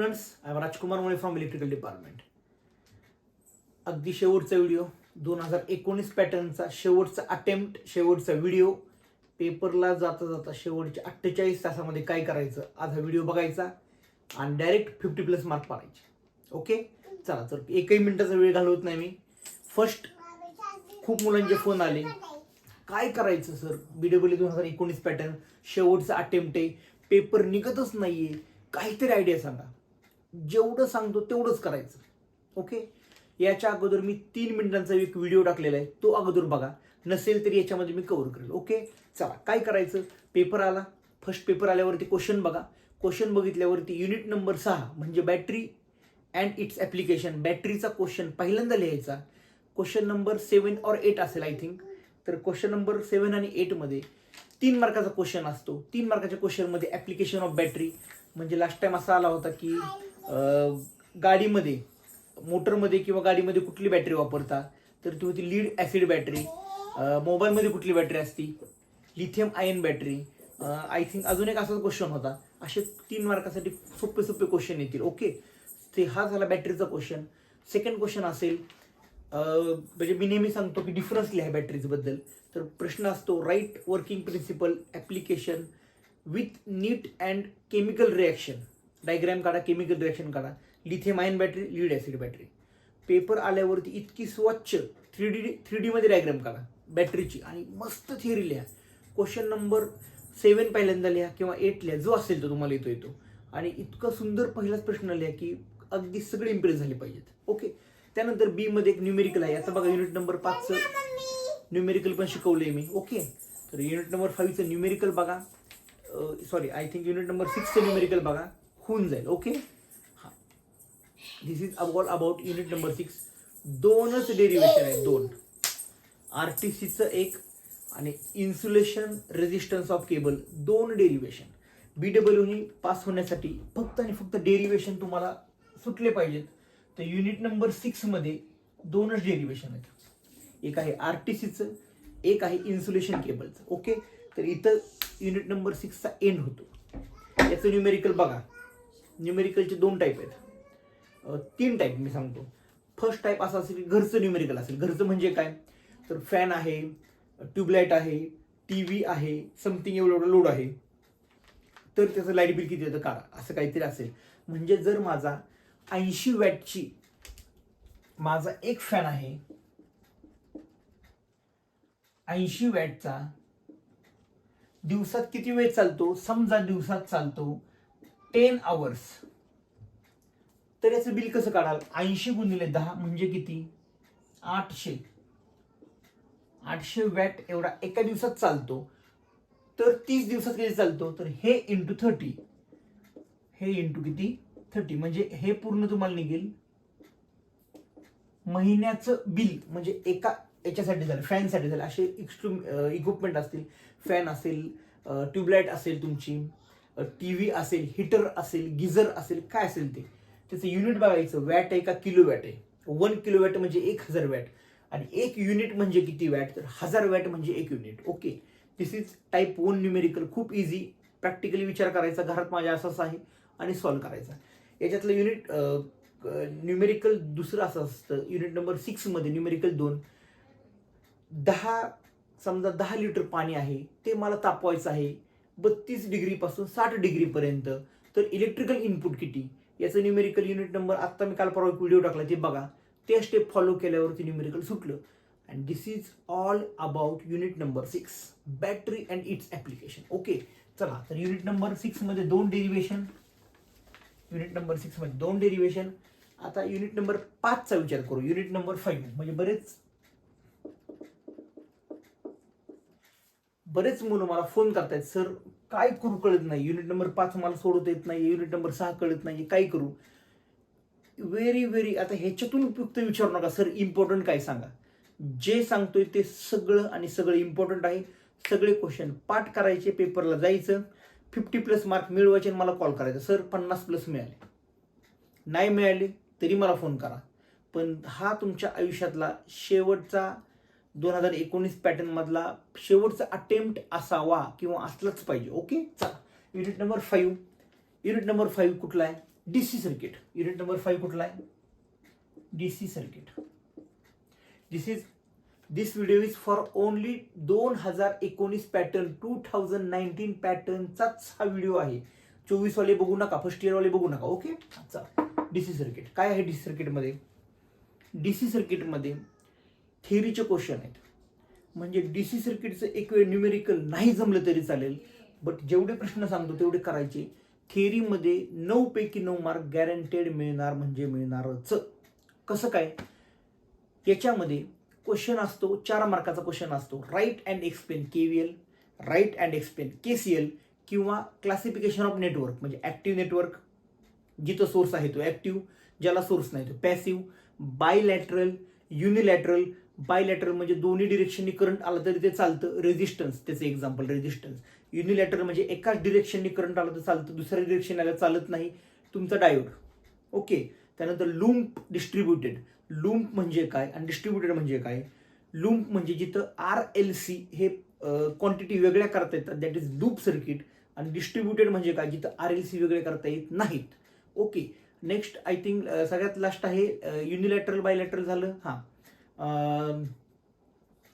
Friends, I am Rajkumar Mole from electrical department. अगदी शेवटचा video 2019 पॅटर्नचा शेवटचा अटेम्प्ट, शेवटचा व्हिडिओ. पेपरला जाता जाता शेवटच्या 48 तासामध्ये काय करायचं आज हा व्हिडिओ बघायचा आणि डायरेक्ट 50+ मार्क पाडायचे. ओके, चला. तर एकही मिनिटाचा वेळ घालवत नाही मी. फर्स्ट खूप मुलांचे फोन आले, काय करायचं सर, BW 2019 पॅटर्न शेवटचा अटेम्प्ट आहे, पेपर निघतच नाहीये, काहीतरी आयडिया सांगा. जेवढं सांगतो तेवढंच करायचं. ओके, याच्या अगोदर मी 3 मिनिटांचा एक व्हिडिओ टाकलेला आहे, तो अगोदर बघा. नसेल तरी याच्यामध्ये मी कव्हर करेल. ओके, चला. काय करायचं, पेपर आला. फर्स्ट पेपर आल्यावरती क्वेश्चन बघा. क्वेश्चन बघितल्यावरती युनिट नंबर 6 म्हणजे बॅटरी अँड इट्स ॲप्लिकेशन, बॅटरीचा क्वेश्चन पहिल्यांदा लिहायचा. क्वेश्चन नंबर 7 or 8 असेल आय थिंक. तर क्वेश्चन नंबर 7 आणि 8 मध्ये 3 मार्काचा क्वेश्चन असतो. 3 मार्काच्या क्वेश्चनमध्ये ॲप्लिकेशन ऑफ बॅटरी म्हणजे लास्ट टाइम असा आला होता की गाडीमध्ये, मोटरमध्ये किंवा गाडीमध्ये कुठली बॅटरी वापरता, तर ती होती लीड ॲसिड बॅटरी. मोबाईलमध्ये कुठली बॅटरी असती, lithium ion battery. I think अजून एक असाच क्वेश्चन होता. असे 3 मार्कासाठी सोपे सोपे क्वेश्चन येतील. ओके, ते हा झाला बॅटरीचा क्वेश्चन. सेकंड क्वेश्चन असेल, म्हणजे मी नेहमी सांगतो की डिफरन्स लिहा बॅटरीजबद्दल. तर प्रश्न असतो, write working principle application with neat and chemical reaction. Diagram काढा, केमिकल रिॲक्शन काढा. Lithium ion battery, lead acid battery. Paper आल्यावरती इतकी स्वच्छ 3D मध्ये डायग्रॅम काढा बॅटरीची आणि मस्त थिअरी लिहा. क्वेश्चन नंबर 7 पहिल्यांदा लिहा किंवा 8 लिहा, जो असेल तो तुम्हाला येतो. आणि इतकं सुंदर पहिलाच प्रश्न लिहा की अगदी सगळे इम्प्रेस झाले पाहिजेत. ओके, त्यानंतर बी मध्ये एक न्यूमेरिकल आहे. आता बघा, युनिट नंबर 5चं न्यूमेरिकल पण शिकवलंय मी. ओके, तर युनिट नंबर 5चं न्यूमेरिकल बघा. Sorry, I think unit number 6चं न्यूमेरिकल बघा, होऊन जाईल. ओके, हां, this is all about unit number 6. 2च डेरिवेशन आहेत, 2. RTCचं एक आणि insulation resistance of cable, 2 derivation. BW pass होण्यासाठी फक्त आणि फक्त डेरिवेशन तुम्हाला सुटले पाहिजेत. तर युनिट नंबर 6 मध्ये 2च डेरिवेशन आहेत. एक आहे RTCचं, एक आहे इन्सुलेशन केबलचं. ओके, तर इथं युनिट नंबर 6चा एंड होतो. याचं न्यूमेरिकल बघा. न्यूमेरिकलचे 2 टाईप आहेत, 3 टाईप मी सांगतो. फर्स्ट टाईप असा असेल की घरचं न्यूमेरिकल असेल. घरचं म्हणजे काय, तर फॅन आहे, ट्यूबलाईट आहे, TV आहे, समथिंग एवढं लोड आहे, तर त्याचं लाईट बिल किती येतं काढा, असं काहीतरी असेल. म्हणजे जर माझा 80 वॅटची माझा एक फॅन आहे, 80 वॅटचा, दिवसात किती वेळ चालतो, समजा दिवसात चालतो 10 आवर्स, तर याचं बिल कसं काढाल. 80 गुणिले 10 म्हणजे किती, 800. 800 वॅट एवढा एका दिवसात चालतो. तर 30 दिवसात किती चालतो, तर हे इंटू 30, हे इंटू किती 30, म्हणजे हे पूर्ण तुम्हाला निघेल महिन्याचं बिल. म्हणजे एका याच्यासाठी झालं, फॅनसाठी झालं. असे इक्विपमेंट असतील, फॅन असेल, ट्यूबलाईट असेल तुमची, TV असेल, हीटर असेल, गिझर असेल, काय असेल ते, त्याचं युनिट बघायचं. वॅट आहे का किलो वॅट आहे. 1 किलो वॅट म्हणजे 1000 वॅट आणि 1 युनिट म्हणजे किती वॅट, तर 1000 वॅट म्हणजे 1 unit. Okay, this is type 1 numerical. खूप इझी, प्रॅक्टिकली विचार करायचा घरात माझ्या असंच आहे आणि सॉल्व्ह करायचा. याच्यातलं युनिट न्यूमेरिकल दुसरं असं असतं. युनिट नंबर 6 मध्ये न्यूमेरिकल 2, 10 लिटर पाणी आहे, ते मला तापवायचं आहे 32 डिग्रीपासून 60 डिग्रीपर्यंत. तर इलेक्ट्रिकल इनपुट किती, याचं न्यूमेरिकल युनिट नंबर, आत्ता मी काल परवा व्हिडिओ टाकला ते बघा. ते स्टेप फॉलो केल्यावरती न्यूमेरिकल सुटलं. And this is all about unit number 6, battery and it's application. Okay, चला. तर युनिट नंबर 6 मध्ये 2 डेरिवेशन. युनिट नंबर 6 मध्ये 2 डेरिवेशन. आता युनिट नंबर 5चा विचार करू. युनिट नंबर 5 म्हणजे बरेच मुलं मला फोन करतायत, सर काय करू कळत नाही, युनिट नंबर 5 मला सोडवता येत नाही, युनिट नंबर 6 कळत नाही, काय करू. व्हेरी आता ह्याच्यातून उपयुक्त विचारू नका, सर इम्पॉर्टंट काय सांगा. जे सांगतोय ते सगळं आणि सगळं इम्पॉर्टंट आहे. सगळे क्वेश्चन पाठ करायचे, पेपरला जायचं, 50+ मार्क मिळवायचे आणि मला कॉल करायचा, सर 50+ मिळाले. नाही मिळाले तरी मला फोन करा. पण हा तुमच्या आयुष्यातला शेवटचा 2019 पॅटर्न मधला शेवटचा अटेम्प्ट असावा किंवा असलाच पाहिजे. ओके, चला. युनिट नंबर 5 कुठला आहे, डीसी सर्किट, युनिट नंबर 5 कुठला आहे? DC circuit. This video is for only 2019 pattern, 2019 पॅटर्नचाच हा व्हिडिओ आहे. 24 वाले बघू नका, फर्स्ट इयर वाले बघू नका. ओके. चला, डीसी सर्किट काय आहे? डीसी सर्किटमध्ये, डीसी सर्किटमध्ये थिअरीचे क्वेश्चन आहेत. म्हणजे डीसी सर्किटचं एक वेळ न्यूमेरिकल नाही जमलं तरी चालेल, बट जेवढे प्रश्न सांगतो तेवढे करायचे. थिअरीमध्ये 9 पैकी 9 मार्क गॅरंटेड मिळणार, म्हणजे मिळणारच. कसं काय? याच्यामध्ये क्वेश्चन असतो, 4 मार्काचा क्वेश्चन असतो. Write and explain KVL, write and explain KCL, किंवा क्लासिफिकेशन ऑफ नेटवर्क, म्हणजे ऍक्टिव्ह नेटवर्क, जिथं सोर्स आहे तो ऍक्टिव्ह, ज्याला सोर्स नाही तो पॅसिव्ह, बायलॅटरल, युनिलॅटरल. बायलॅटरल म्हणजे दोन्ही डिरेक्शननी करंट आला तरी ते चालतं, रेझिस्टन्स त्याचं एक्झाम्पल रेझिस्टन्स. युनिलॅटरल म्हणजे एकाच डिरेक्शननी करंट आला तर चालतं, दुसऱ्या डिरेक्शन आला चालत नाही, तुमचा डायोड. ओके. त्यानंतर लूम्प डिस्ट्रीब्युटेड. लूम्प म्हणजे काय आणि डिस्ट्रीब्युटेड म्हणजे काय? लूम्प म्हणजे जिथं RLC हे क्वांटिटी वेगळ्या करता येतात, दॅट इज लूप सर्किट. आणि डिस्ट्रीब्युटेड म्हणजे काय? जिथं RLC वेगळे करता येत नाहीत. ओके. नेक्स्ट आय थिंक सगळ्यात लास्ट आहे युनिलॅटरल, बायलॅटरल झालं.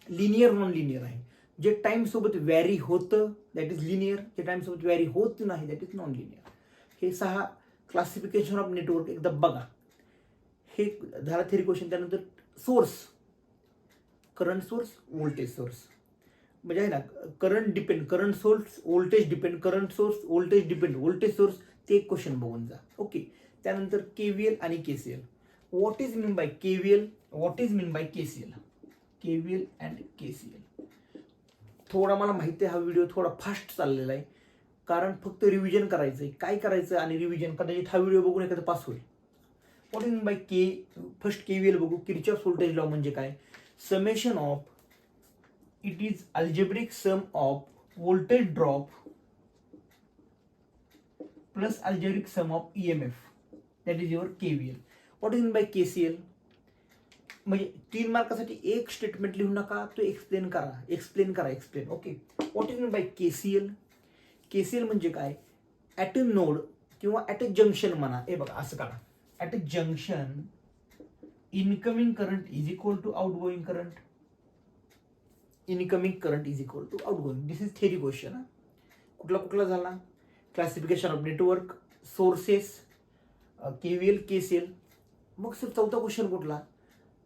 लिनियर, नॉन लिनियर आहे. जे टाइम सोबत व्हॅरी होतं दॅट इज लिनियर, जे टाइम सोबत व्हॅरी होत नाही दॅट इज नॉन लिनियर. हे 6 क्लासिफिकेशन ऑफ नेटवर्क एकदा बघा. हे झाला थेरी क्वेश्चन. त्यानंतर source, current source, voltage source, म्हणजे आहे ना, current depend, current source, voltage depend, current source, voltage depend, voltage source. ते एक क्वेश्चन बघून जा. ओके. त्यानंतर केव्हीएल आणि KCL. What is mean bye KVL, what is mean by KCL, KVL and KCL. थोडा मला माहिती आहे हा व्हिडिओ थोडा फास्ट चाललेला आहे, कारण फक्त रिव्हिजन करायचं आहे. काय करायचं आणि रिव्हिजन, कदाचित हा व्हिडिओ बघून एखादं पास होईल. What is mean by first KVL बघू. किर्चॉफ्स व्होल्टेज लॉ म्हणजे काय? Summation of, it is algebraic sum off voltage drop plus algebraic sum of EMF, that is your KVL. What is mean by KCL, म्हणजे 3 मार्कासाठी एक statement लिहू नका, तो explain करा, explain करा, explain. Okay. What is mean by KCL, KCL म्हणजे काय? At a node किंवा ॲट अ जंक्शन म्हणा. हे बघा असं करा, at a junction incoming current is equal to outgoing current, incoming current is equal to outgoing. This is theory question. कुठला कुठला झाला? Classification of network, sources, KVL, KCL. मग सर चौथा क्वेश्चन कुठला?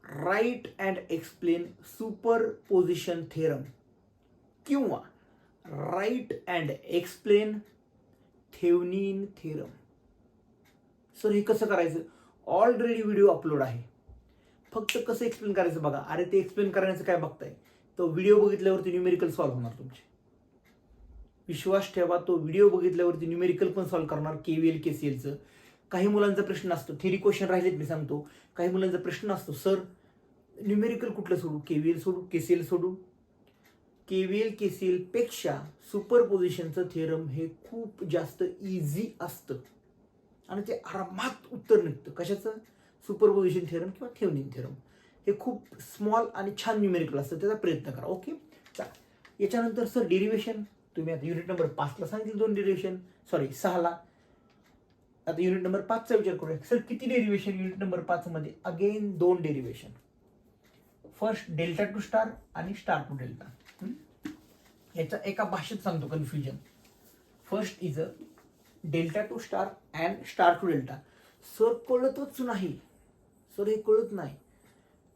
Write and explain superposition theorem, किंवा write and explain Thevenin theorem. Sir हे कसं करायचं? ऑलरेडी व्हिडिओ अपलोड आहे, फक्त कसं एक्सप्लेन करायचं बघा. अरे ते एक्सप्लेन करण्याचं काय बघताय? तो व्हिडिओ बघितल्यावरती न्यूमेरिकल सॉल्व्ह होणार तुमचे. विश्वास ठेवा, तो व्हिडिओ बघितल्यावरती न्यूमेरिकल पण सॉल्व्ह करणार केव्हीएल, केसीएलचं. काही मुलांचा प्रश्न असतो, थेरी क्वेश्चन राहिलेत मी सांगतो. काही मुलांचा प्रश्न असतो, सर न्यूमेरिकल कुठलं सोडू, केव्हीएल सोडू, केसीएल सोडू? केव्हीएल, केसीएल पेक्षा सुपरपोजिशनचं थेरम हे खूप जास्त इझी असतं आणि ते आरामात उत्तर निघतं. कशाचं? सुपरपोजिशन थेरम किंवा थेव्हनिन थेरम. हे खूप स्मॉल आणि छान न्यूमेरिकल असतं, त्याचा प्रयत्न करा. ओके. चला, याच्यानंतर सर डेरिव्हेशन. तुम्ही आता युनिट नंबर 5ला सांगितलं 2 डेरिव्हेशन, सॉरी 6ला. आता युनिट नंबर 5चा विचार करूया. सर किती डेरिव्हेशन युनिट नंबर 5 मध्ये? Again 2 derivation. First delta to star आणि स्टार टू डेल्टा. याच्या एका भाषेत सांगतो confusion. First is a delta to star and star to delta. Sir कळतच नाही, सर हे कळत नाही,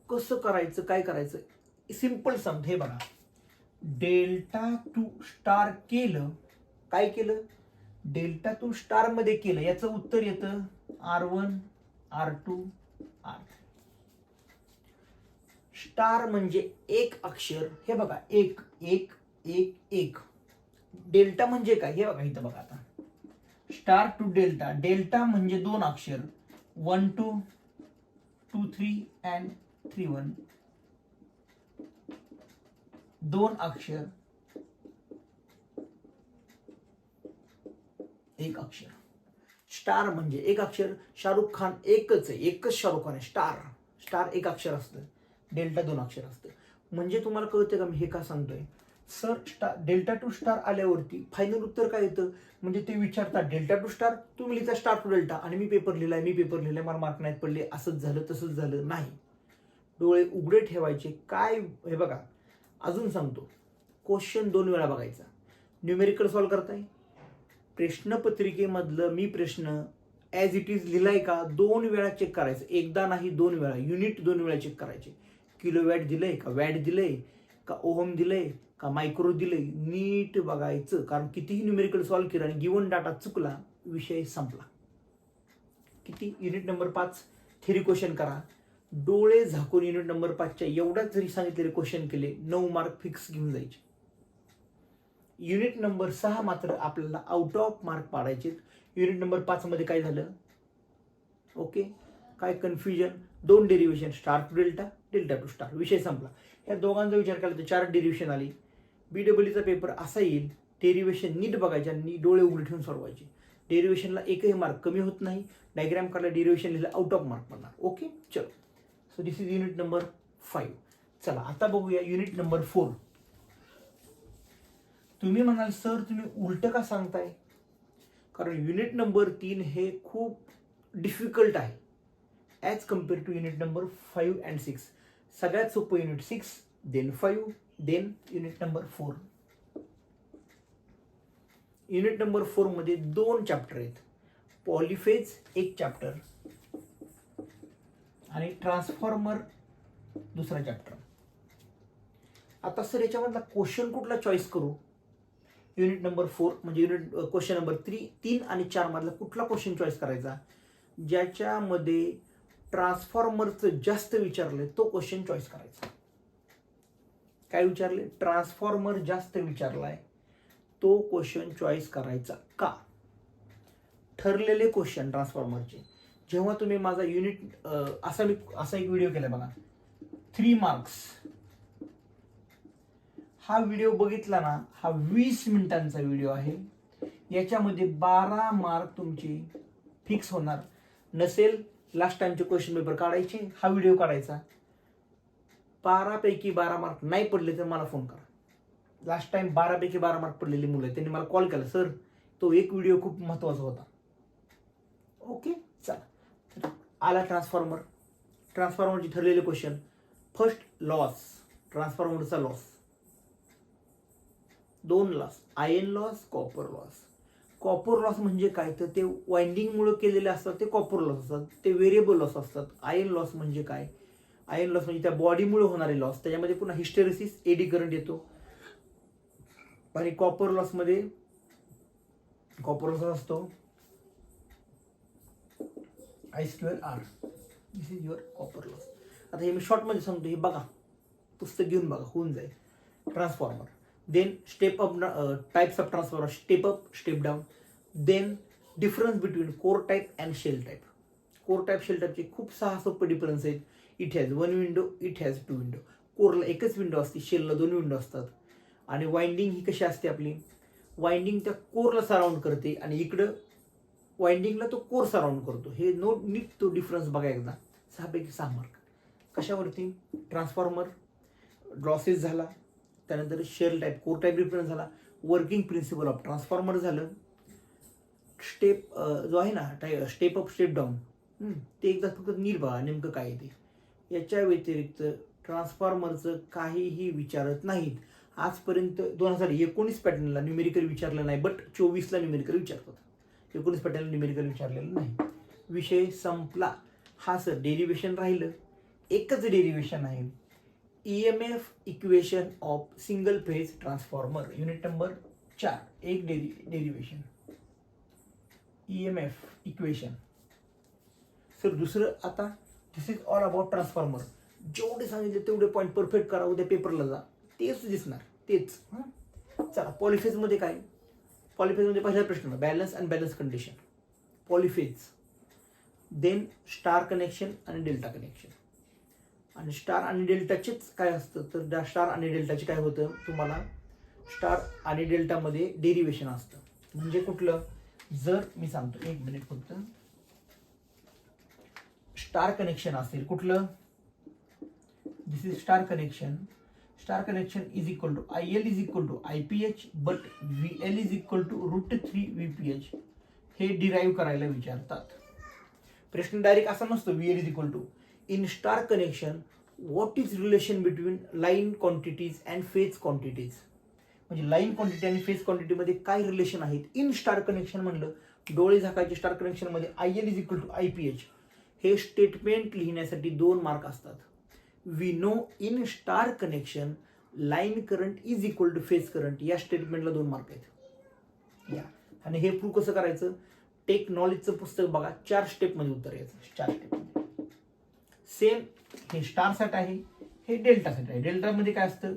कसं करायचं, काय करायचं? सिंपल समज, हे बघा, डेल्टा टू स्टार केलं, काय केलं? डेल्टा टू स्टार मध्ये केलं, याचं उत्तर येतं R1, R2, R3. स्टार म्हणजे एक अक्षर, हे बघा, एक एक एक एक. डेल्टा म्हणजे काय? हे बघा इथं बघा, आता स्टार टू डेल्टा. डेल्टा म्हणजे 2 अक्षर, 1 2 2 3 अँड 3 1. 2 अक्षर, 1 अक्षर. स्टार म्हणजे 1 अक्षर. शाहरुख खान एकच आहे, एकच शाहरुख खान आहे. स्टार, स्टार 1 अक्षर असतं, डेल्टा 2 अक्षर असतं. म्हणजे तुम्हाला कळतं का मी हे का सांगतोय? सर डेल्टा टू स्टार आल्यावरती फायनल उत्तर काय येतं, म्हणजे ते विचारतात डेल्टा टू स्टार, तुम्ही लिहिता स्टार टू डेल्टा, आणि मी पेपर लिहिलाय मला मार्क नाहीत पडले, असंच झालं तसंच झालं नाही. डोळे उघडे ठेवायचे. काय हे बघा, अजून सांगतो, क्वेश्चन 2 वेळा बघायचा. न्यूमेरिकल सॉल्व्ह करताय, प्रश्नपत्रिकेमधलं मी प्रश्न ॲज इट इज लिहिलाय का 2 वेळा चेक करायचं, एकदा नाही 2 वेळा, युनिट 2 वेळा चेक करायचे. किलोवॅट दिलंय का, वॅट दिलंय का, ओहम दिलंय का, मायक्रो दिलंय, नीट बघायचं. कारण कितीही न्यूमेरिकल सॉल्व्ह केलं आणि गिवन डाटा चुकला, विषय संपला. किती, युनिट नंबर 5 थेरी क्वेश्चन करा, डोळे झाकून युनिट नंबर 5च्या एवढ्याच जरी सांगितलेले क्वेश्चन केले 9 मार्क फिक्स घेऊन जायचे. युनिट नंबर 6 मात्र आपल्याला आउट ऑफ मार्क पाडायचे. युनिट नंबर 5 मध्ये काय झालं, ओके, काय confusion, 2 derivation, star to delta, delta to star, विषय संपला. या दोघांचा विचार केला तर 4 डेरिव्हेशन आली. BWचा पेपर असा येईल, डेरिव्हेशन नीट बघायचे आणि डोळे उघडे ठेवून सोडवायचे. डेरिव्हेशनला एकही मार्क कमी होत नाही. डायग्राम काढला, डेरिव्हेशन लिहिलं, आउट ऑफ मार्क पडणार. ओके, चलो. So this is unit number 5. चला आता बघूया युनिट नंबर 4. तुम्ही म्हणाल सर तुम्ही उलट का सांगताय, कारण युनिट नंबर 3 हे खूप डिफिकल्ट आहे as compare to unit number 5 and 6. सगळ्यात सोपं unit 6, then 5, then unit number 4. Unit number 4 मध्ये 2 चॅप्टर आहेत, पॉलिफेज 1 चॅप्टर आणि ट्रान्सफॉर्मर दुसरा चॅप्टर. आता सर याच्यामधला क्वेश्चन कुठला चॉईस करू, युनिट नंबर 4 म्हणजे युनिट क्वेश्चन नंबर 3 आणि 4 मधला कुठला क्वेश्चन चॉईस करायचा, ज्याच्यामध्ये ट्रान्सफॉर्मरचं जास्त विचारलंय तो क्वेश्चन चॉईस करायचा. काय विचारले, ट्रान्सफॉर्मर जास्त विचारलाय तो क्वेश्चन चॉईस करायचा. का, ठरलेले क्वेश्चन ट्रान्सफॉर्मरचे. जेव्हा तुम्ही माझा युनिट असा एक व्हिडिओ केला बघा, 3 मार्क्स, हा व्हिडिओ बघितला ना, हा 20 मिनिटांचा व्हिडिओ आहे. याच्यामध्ये 12 मार्क तुमचे फिक्स होणार. नसेल लास्ट टाइमचे क्वेश्चन पेपर काढायचे, हा व्हिडिओ काढायचा. 12 पैकी 12 मार्क नाही पडले तर मला फोन करा. लास्ट टाइम 12 पैकी 12 मार्क पडलेली मुलं आहेत, त्यांनी मला कॉल केला, सर तो एक व्हिडिओ खूप महत्वाचा होता. ओके, चला आला ट्रान्सफॉर्मर. ट्रान्सफॉर्मरचे ठरलेले क्वेश्चन. फर्स्ट, लॉस, ट्रान्सफॉर्मरचा loss. 2 loss, iron loss, copper loss. Copper loss म्हणजे काय, तर ते वाइंडिंगमुळे केलेले असतात ते कॉपर लॉस असतात, ते व्हेरिएबल लॉस असतात. आयर्न लॉस म्हणजे काय, आयर्न लॉस म्हणजे त्या बॉडीमुळे होणारे लॉस, त्याच्यामध्ये पुन्हा हिस्टेरेसिस, एडी करंट येतो. आणि कॉपर लॉस मध्ये कॉपर लॉस असतो I²R. This is your copper loss. आता हे मी शॉर्टमध्ये सांगतो, हे बघा, पुस्तक घेऊन बघा, होऊन जाईल. Transformer, then step up, types of transformer, step up, step down, then difference between core type and shell type. Core type, shell टाईपचे खूप 6 सोपे डिफरन्स आहेत. It has 1 window, it has 2 window. कोरला एकच विंडो असते, शेलला 2 विंडो असतात. आणि winding ही कशी असते आपली, वाइंडिंग त्या कोरला सराउंड करते आणि इकडं वाइंडिंगला तो कोर सराउंड करतो. हे नीट तो डिफरन्स बघा एकदा. 6 पैकी 6 मार्क. कशावरती, ट्रान्सफॉर्मर लॉसेस झाला, त्यानंतर shell type, core type difference झाला, वर्किंग प्रिन्सिपल ऑफ ट्रान्सफॉर्मर झालं, स्टेप जो आहे ना स्टेप अप, स्टेप डाऊन, ते एकदा फक्त नीट बघा नेमकं काय आहे ते. याच्या व्यतिरिक्त ट्रान्सफॉर्मरचं काहीही विचारत नाहीत. आजपर्यंत 2019 पॅटर्नला न्यूमेरिकल विचारलं नाही, बट 24ला न्यूमेरिकल विचारतात. 19 पॅटर्नला न्यूमेरिकल विचारलेलं नाही. विषय संपला. हा सर डेरिव्हेशन राहिलं, एकच डेरिव्हेशन आहे, EMF equation of single phase transformer. Unit number 4, एक डेरिव्हेशन, EMF इक्वेशन. सर दुसरं, आता दिस इज ऑल अबाउट ट्रान्सफॉर्मर. जेवढे सांगितले तेवढे पॉईंट परफेक्ट करा, उद्या पेपरला जा, तेच दिसणार, तेच. चला, पॉलिफेजमध्ये काय, पॉलिफेजमध्ये पहिला प्रश्न, balance and balance condition, polyphase. Then star connection आणि डेल्टा कनेक्शन. आणि स्टार आणि डेल्टाचेच काय असतं, तर स्टार आणि डेल्टाचे काय होतं, तुम्हाला स्टार आणि डेल्टामध्ये डेरिव्हेशन असतं. म्हणजे कुठलं, जर मी सांगतो, 1 मिनिट फक्त. स्टार कनेक्शन असेल कुठलं, this is star connection. Star connection is equal to IL is equal to IPH but VL is equal to √3 VPH हे डिराईव्ह करायला विचारतात. प्रश्न डायरेक्ट असा नसतो VL is equal to in star connection what is relation between line quantities and phase quantities. म्हणजे line quantity आणि phase क्वांटिटीमध्ये काय रिलेशन आहेत इन स्टार कनेक्शन म्हणलं डोळे झाकायचे स्टार कनेक्शनमध्ये IL is equal to IPH हे स्टेटमेंट लिहिण्यासाठी 2 मार्क असतात. We know in star connection line current is equal to phase current या स्टेटमेंटला 2 मार्क आहेत. या आणि हे प्रूव्ह कसं करायचं टेक नॉलेजचं पुस्तक बघा 4 स्टेपमध्ये उत्तर यायचं 4 स्टेपमध्ये. सेम हे स्टार सेट आहे हे डेल्टा सेट आहे. डेल्टामध्ये काय असतं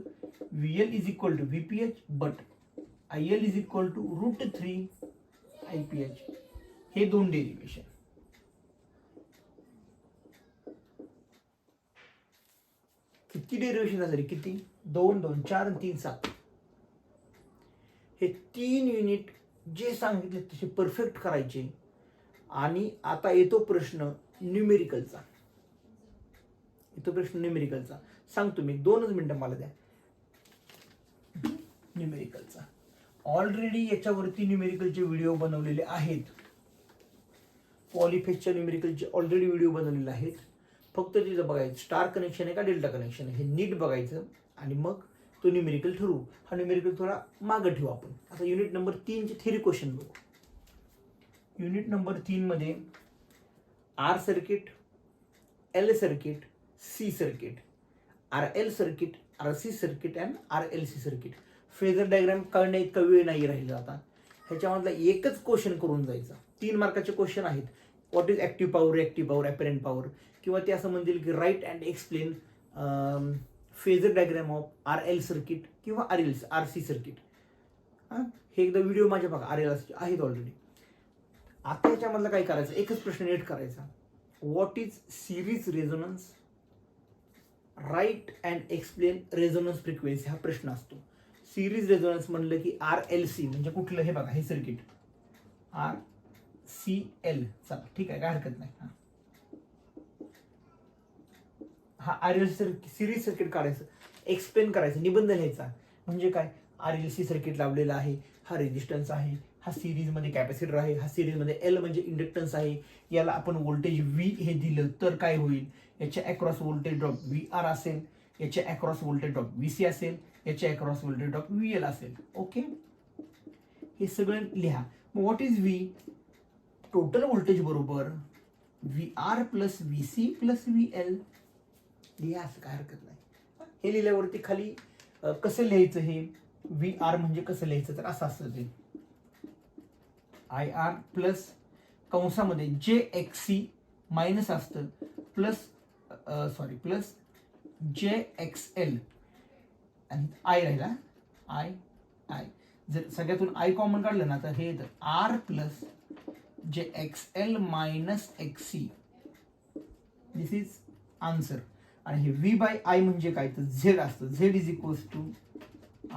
VL is equal to VPH but IL is equal to √3 IPH हे 2 डेरिव्हेशन. किती डेरिव्हेशन झाले किती 2 2 4 आणि 3 7 हे 3 युनिट जे सांगितले तसे परफेक्ट करायचे. आणि आता येतो प्रश्न न्यूमेरिकलचा. सांगतो मी 2च मिनिटं मला द्या. न्यूमेरिकलचा ऑलरेडी याच्यावरती न्यूमेरिकलचे व्हिडिओ बनवलेले आहेत. पॉलिफेजच्या न्यूमेरिकलचे ऑलरेडी व्हिडिओ बनवलेले आहेत. फक्त तिथं बघायचं स्टार कनेक्शन आहे का डेल्टा कनेक्शन आहे हे नीट बघायचं आणि मग तो न्यूमेरिकल ठरवू. हा न्यूमेरिकल थोडा मागं ठेवू आपण. आता युनिट नंबर 3 चे थेरी क्वेश्चन बघू. युनिट नंबर 3 मध्ये R circuit, L circuit, C circuit, RL circuit, RC circuit and RLC circuit. Phasor diagram कळण्या इतका वेळ नाही राहिला. आता ह्याच्यामधला एकच क्वेश्चन करून जायचा. 3 मार्काचे क्वेश्चन आहेत. What is active power, reactive power, apparent power, किंवा ते असं म्हणतील की write and explain phasor diagram of RL circuit किंवा RC सर्किट. हे एकदा व्हिडिओ माझ्या बघा RL आहेत ऑलरेडी. आता याच्यामधलं काय करायचं एकच प्रश्न नीट करायचा. What is series resonance, right and explain resonance frequency हा प्रश्न असतो. सिरीज रेझोनन्स म्हणलं की RLC म्हणजे कुठलं हे बघा हे सर्किट RCL. चला ठीक आहे काय हरकत नाही. हा RLC सिरीज सर्किट काढायचं एक्सप्लेन करायचं निबंध लिहायचा. म्हणजे काय RLC सर्किट लावलेला आहे हा रेजिस्टन्स आहे हा सिरीज मध्ये कॅपॅसिटर आहे हा सिरीज मध्ये L म्हणजे इंडक्टन्स आहे. याला आपण व्होल्टेज V हे दिलं तर काय होईल याच्या अक्रॉस व्होल्टेज ड्रॉप VR असेल याच्या अक्रॉस व्होल्टेज ड्रॉप VC असेल याच्या अक्रॉस व्होल्टेज ड्रॉप VL असेल. ओके हे सगळं लिहा. मग what is V total voltage बरोबर VR plus VC plus VL लिहा असं काय हरकत नाही. हे लिहिल्यावरती खाली कसं लिहायचं हे VR म्हणजे कसं लिहायचं तर असं असतं ते IR प्लस कंसामध्ये JXC मायनस असतं प्लस प्लस JXL आणि I राहिला I जर सगळ्यातून I कॉमन काढलं ना तर हे R plus JXL minus XC this is answer. आणि हे V बाय I म्हणजे काय तर Z असतं. Z is equals to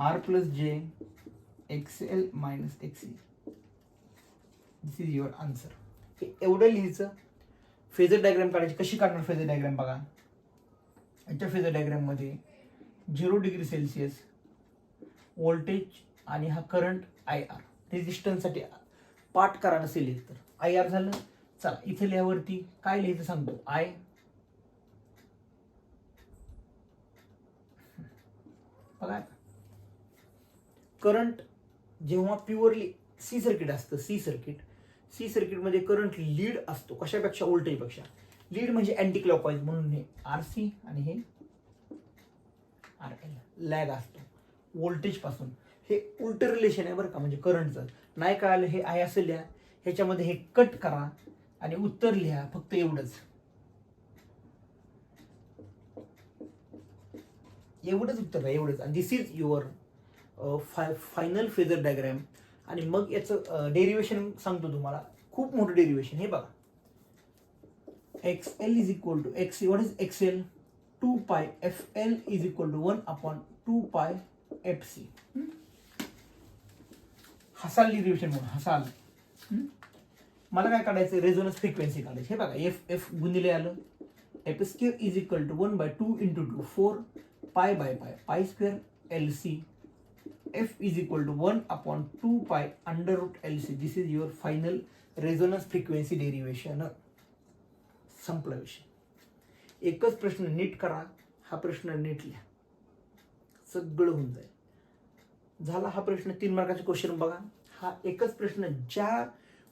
R plus JXL minus XC. This is your answer. हे एवढं लिहायचं. फेजर डायग्राम काढायची. कशी काढणार फेजर डायग्राम बघा. याच्या फेजर डायग्राम मध्ये 0 डिग्री सेल्सिअस व्होल्टेज आणि हा करंट IR रेजिस्टन्स साठी पाठ करा नसेल तर IR झालं. चला इथे लिहावरती काय लिहायचं सांगतो. I बघा करंट जेव्हा प्युअरली C सर्किट असतं C सर्किटमध्ये करंट लीड असतो कशापेक्षा व्होल्टेजपेक्षा. लीड म्हणजे अँटी क्लॉकवाईज म्हणून हे RC आणि हे RL लॅग असतो व्होल्टेज पासून. हे उलट रिलेशन आहे बरं का. म्हणजे करंटचं नाही कळालं हे आहे असं लिहा. ह्याच्यामध्ये हे कट करा आणि उत्तर लिहा फक्त एवढंच. उत्तर आहे एवढंच. आणि this is your final phasor diagram. आणि मग याचं डेरिव्हेशन सांगतो तुम्हाला. खूप मोठं डेरिव्हेशन हे बघा. XL is equal to XC. What is XL 2 पाय FL इज इक्वल टू 1/2 पाय FC. हसाल डेरिव्हेशन म्हणून हसाल. मला काय काढायचं रेझोनन्स फ्रिक्वेन्सी काढायची. हे बघा F गुणिले आलं F² इज इक्वल टू 1/2 × 2 4 पाय by pi, pi square L C F is equal to 1/2 pi under root L C. This is your final resonance frequency derivation. संपला विषय. एकच प्रश्न नीट करा, हा प्रश्न नीट लिहा, सगळं होऊन जाईल. झाला हा प्रश्न. 3 मार्काचे क्वेश्चन बघा. हा एकच प्रश्न ज्या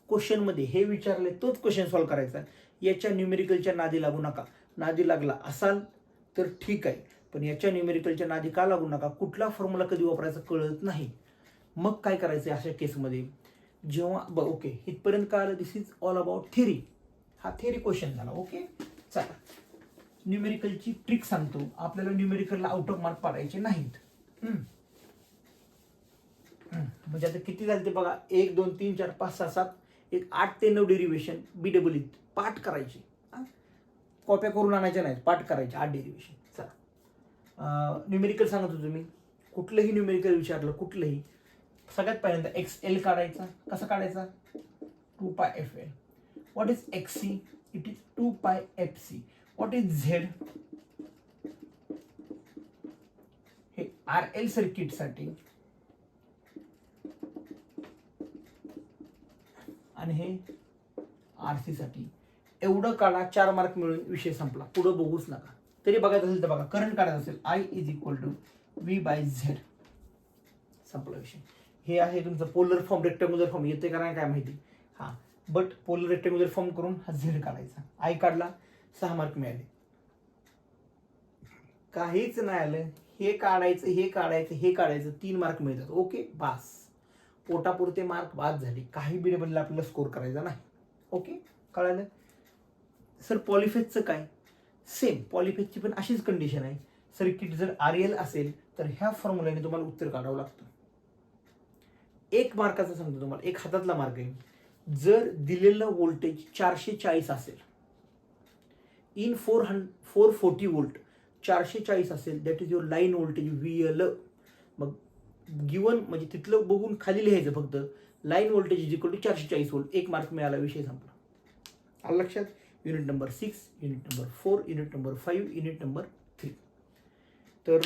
क्वेश्चन मध्ये हे विचारले तोच क्वेश्चन सॉल्व्ह करायचा. याच्या न्यूमेरिकलच्या नादी लागू नका. नादी लागला असाल तर ठीक आहे, पण याच्या न्यूमेरिकलच्या नादी का लागू नका. कुठला फॉर्म्युला कधी वापरायचा कळत नाही. मग काय करायचं अशा केसमध्ये, जेव्हा ओके इथपर्यंत काय आलं, दिस इज ऑल अबाउट थिअरी. हा थिअरी क्वेश्चन झाला. ओके चला, न्यूमेरिकलची ट्रिक सांगतो. आपल्याला न्यूमेरिकलला आउट ऑफ मार्क पाडायचे नाहीत. म्हणजे आता किती झाले ते बघा, 1 2 3 4 5 6 7 एक 8 ते 9 डेरिव्हेशन BEE पाठ करायचे. कॉप्या करून आणायच्या नाहीत, पाठ करायचे 8 डेरिव्हेशन. चला, न्यूमेरिकल सांगत होतो मी. कुठलंही न्यूमेरिकल विचारलं, कुठलंही, सगळ्यात पहिल्यांदा XL काढायचा. कसा काढायचा, 2 पाय FL. What is XC, it is 2 पाय FC. व्हॉट इज Z, हे RL सर्किटसाठी आणि हे RC साठी. एवढं काढा, 4 मार्क मिळून विषय संपला. पुढे बघूच नका. तरी बघायचं असेल तर बघा, करंट काढायचं असेल I is equal to V/Z. संपला विषय. हे आहे तुमचं पोलर फॉर्म, रेक्टँग्युलर फॉर्म. येते का नाही काय माहिती. हा, बट पोलर रेक्टँग्युलर फॉर्म करून हा Z काढायचा. I काढला, 6 मार्क मिळाले. काहीच नाही आलं, हे काढायचं, हे काढायचं, हे काढायचं, 3 मार्क मिळतात. ओके बास, पोटापुरते मार्क बाद झाले. काही BEE आपल्याला स्कोर करायचा नाही. ओके कळालं. सर पॉलिफेजचं काय, सेम पॉलिफेजची पण अशीच कंडिशन आहे. सर्किट जर RL असेल तर ह्या फॉर्म्युल्याने तुम्हाला उत्तर काढावं लागतं. 1 मार्काचा सांगतो तुम्हाला, एक हातातला मार्क आहे. जर दिलेलं व्होल्टेज 440 असेल, इन 440 व्होल्ट 440 असेल, that is your line voltage VL. मग गिवन म्हणजे तिथलं बघून खाली लिहायचं फक्त, line voltage is equal to 440 volt. 1 mark मिळाला, विषय संपला. आलं लक्षात. Unit number 6, unit number 4, unit number 5, unit number 3. तर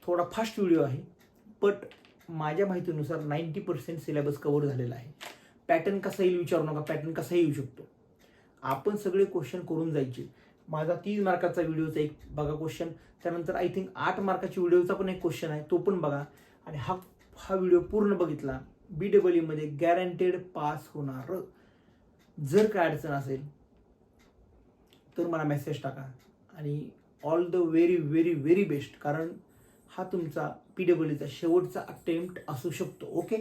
थोडा फास्ट व्हिडिओ आहे, बट माझ्या माहितीनुसार 90% सिलेबस कव्हर झालेला आहे. पॅटर्न कसा येईल विचारू नका, पॅटर्न कसा येऊ शकतो. आपण सगळे क्वेश्चन करून जायचे. माझा 3 मार्काचा व्हिडिओचा एक बघा क्वेश्चन, त्यानंतर आय थिंक 8 मार्काची व्हिडिओचा पण एक क्वेश्चन आहे, तो पण बघा. आणि हा व्हिडिओ पूर्ण बघितला, BEE मध्ये गॅरंटेड पास होणार. जर काय अडचण असेल तर मला मेसेज टाका. आणि all the very very very best, कारण हा तुमचा PEEचा शेवटचा अटेम्प्ट असू शकतो. Okay,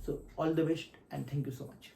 so all the best and thank you so much.